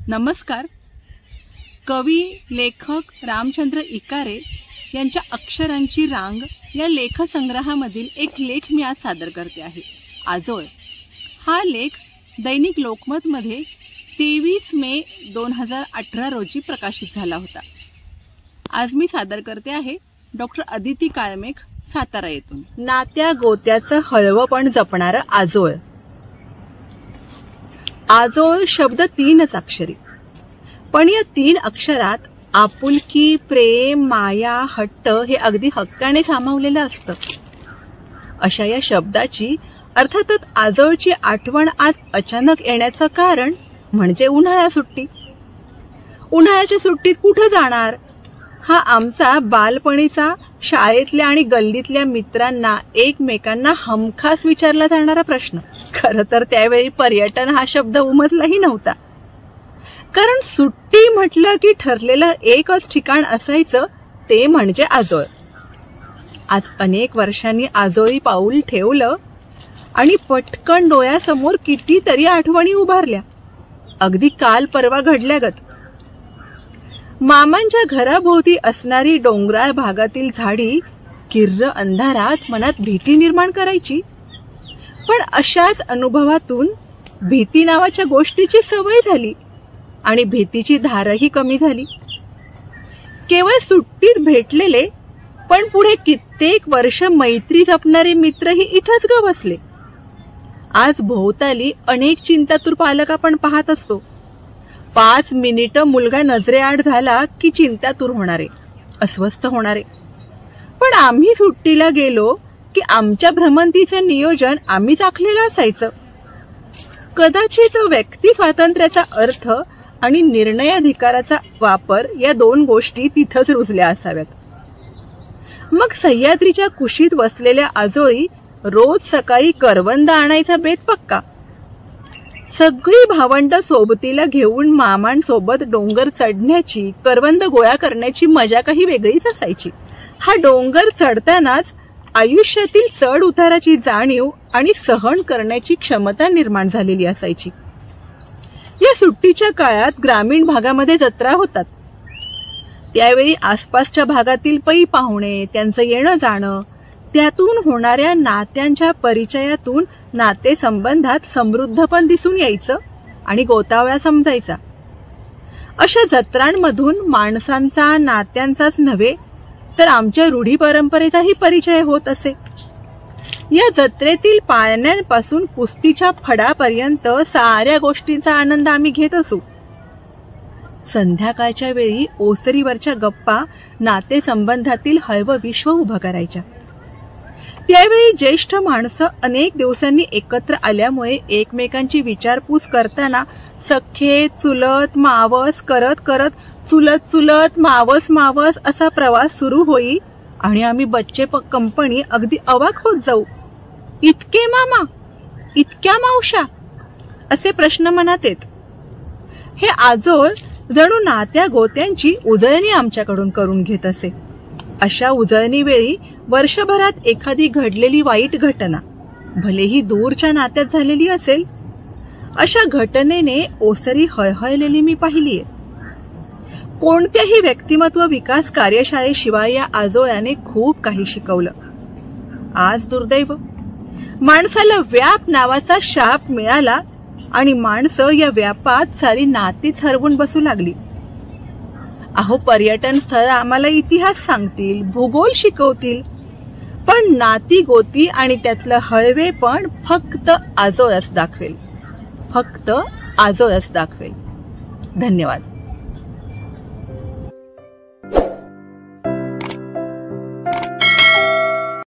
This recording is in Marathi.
नमस्कार. कवी लेखक रामचंद्र इकारे यांच्या अक्षरांची रांग या लेखसंग्रहामधील एक लेख मी आज सादर करते आहे. आजोळ हा लेख दैनिक लोकमतमध्ये 23 मे 2018 रोजी प्रकाशित झाला होता. आज मी सादर करते आहे डॉक्टर अदिती काळमेघ, सातारा येथून. नात्या गोत्याचं हळवपण जपणारं आजोळ. आजोळ शब्द 3च अक्षरी, पण या 3 अक्षरात आपुलकी, प्रेम, माया, हट्ट हे अगदी हक्काने सामावलेलं असतं. अशा या शब्दाची अर्थातच आजोळची आठवण आज अचानक येण्याचं कारण म्हणजे उन्हाळा सुट्टी. उन्हाळ्याच्या सुट्टीत कुठं जाणार हा आमचा बालपणीचा शाळेतल्या आणि गल्लीतल्या मित्रांना एकमेकांना हमखास विचारला जाणारा प्रश्न. खरं तर त्यावेळी पर्यटन हा शब्द उमजलाही नव्हता, कारण सुट्टी म्हटलं की ठरलेलं एकच ठिकाण असायचं, ते म्हणजे आजोळ. आज अनेक वर्षांनी आजोळी पाऊल ठेवलं आणि पटकन डोळ्यासमोर कितीतरी आठवणी उभारल्या, अगदी काल परवा घडल्यागत. मामांच्या घराभोवती असणारी डोंगराळ भागातील झाडी किर्र अंधारात मनात भीती निर्माण करायची, पण अशाच अनुभवातून भीती नावाच्या गोष्टीची सवय झाली आणि भीतीची धारही कमी झाली. केवळ सुट्टीत भेटलेले पण पुढे कित्येक वर्ष मैत्री जपणारे मित्रही इथंच ग बसले. आज भोवताली अनेक चिंतातूर पालक आपण पाहत असतो. 5 मिनिटं मुलगा नजरेआड झाला की चिंतातूर होणारे, अस्वस्थ होणारे. पण आम्ही सुट्टीला गेलो की आमच्या भ्रमंतीचं नियोजन आम्हीच आखलेलं असायचं. कदाचित व्यक्ती स्वातंत्र्याचा अर्थ आणि निर्णयाधिकाराचा वापर या 2 गोष्टी तिथंच रुजल्या असाव्यात. मग सह्याद्रीच्या कुशीत बसलेल्या आजोळी रोज सकाळी करवंद आणायचा बेत पक्का. सगळी भावंड सोबतीला घेऊन मामांसोबत डोंगर चढण्याची, करवंद गोळा करण्याची मजा काही वेगळीच असायची. हा डोंगर चढतानाच आयुष्यातील चढ उताराची जाणीव आणि सहन करण्याची क्षमता निर्माण झालेली असायची. या सुट्टीच्या काळात ग्रामीण भागामध्ये जत्रा होतात. त्यावेळी आसपासच्या भागातील पै पाहुणे, त्यांचं येणं जाणं, त्यातून होणाऱ्या नात्यांच्या परिचयातून नातेसंबंधात समृद्धपण दिसून यायचं आणि गोतावळा समजायचा. अशा जत्रांमधून माणसांचा, नात्यांचाच नव्हे तर आमच्या रूढी परंपरेचाही परिचय होत असे. या जत्रेतील पाळण्यांपासून कुस्तीच्या फडापर्यंत साऱ्या गोष्टींचा आनंद आम्ही घेत असू. संध्याकाळच्या वेळी ओसरीवरच्या गप्पा नातेसंबंधातील हळवं विश्व उभं करायच्या. त्यावेळी ज्येष्ठ माणसं अनेक दिवसांनी एकत्र आल्यामुळे एकमेकांची विचारपूस करताना सख्खे, चुलत, मावस करत करत चुलत चुलत, मावस मावस असा प्रवास सुरू होई आणि आम्ही बच्चे कंपनी अगदी अवाक होत जाऊ. इतके मामा, इतक्या मावशा असे प्रश्न मनात येत. हे आजोळ जणू नात्या गोत्यांची उजळणी आमच्याकडून करून घेत असे. अशा उजळणी वेळी वर्षभरात एखादी घडलेली वाईट घटना, भलेही दूरच्या नात्यात झालेली असेल, अशा घटनेने ओसरी हळहळलेली मी पाहिलीये. कोणत्याही व्यक्तिमत्व विकास कार्यशाळेशिवाय या आजोळ्याने खूप काही शिकवलं. आज दुर्दैव, माणसाला व्याप नावाचा शाप मिळाला आणि माणसं या व्यापात सारी नातीच हरवून बसू लागली. अहो, पर्यटन स्थळ आम्हाला इतिहास सांगतील, भूगोल शिकवतील, पण नाती गोती आणि त्यातलं हळवेपण फक्त आजोळच दाखवेल, फक्त आजोळच दाखवेल. धन्यवाद.